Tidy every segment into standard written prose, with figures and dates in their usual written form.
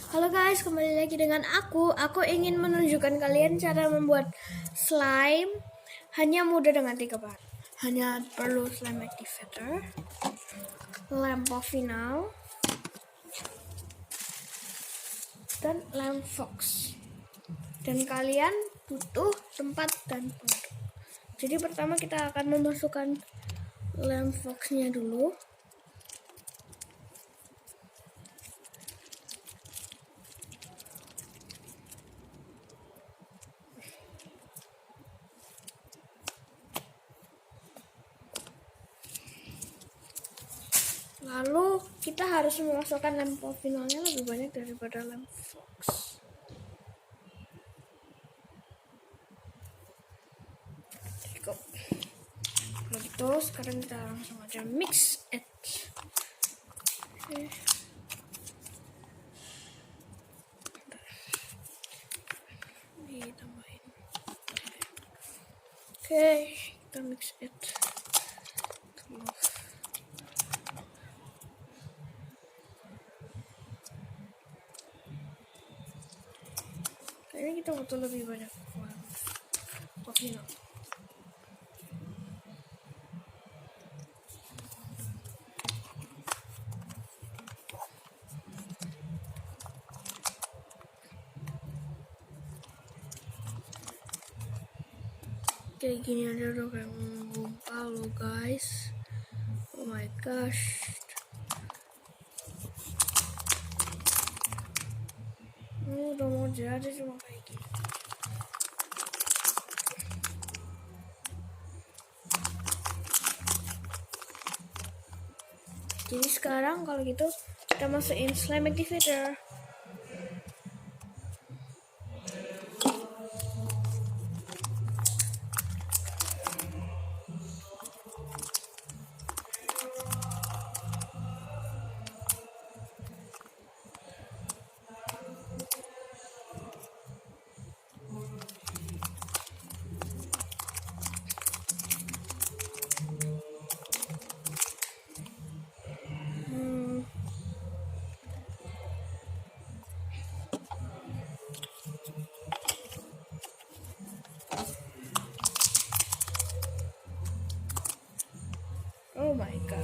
Halo guys, kembali lagi dengan aku. Aku ingin menunjukkan kalian cara membuat slime. Hanya mudah dengan 3 bahan. Hanya perlu slime activator, lamp final, dan lamp fox. Dan kalian butuh tempat dan pengaduk. Jadi pertama kita akan memasukkan lamp foxnya dulu. Lalu kita harus memasukkan lamp finalnya lebih banyak daripada lamp fox. Kalau gitu sekarang kita langsung aja mix it. Ditambahin. Oke, kita mix it. Kayaknya kita butuh lebih banyak kopi. Kayak gini aja udah kayak menggumpal loh guys. Oh my gosh. Udah mau jadi cuma kayak gini. Jadi sekarang kalau gitu kita masukin slime activator. Oh my god.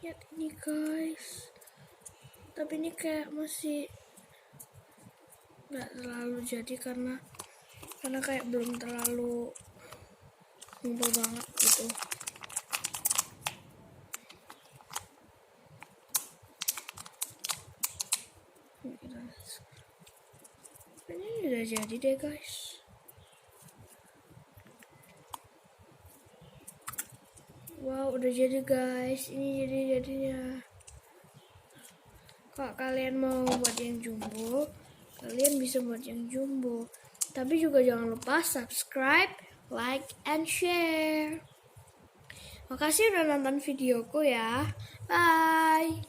Lihat ini guys. Tapi ini kayak masih nggak terlalu jadi karena kayak belum terlalu ngumpul banget gitu. Ini udah jadi deh guys. Wow, udah jadi guys. Ini jadinya. Kalau kalian mau buat yang jumbo, kalian bisa buat yang jumbo. Tapi juga jangan lupa subscribe, like, and share. Makasih udah nonton videoku ya. Bye.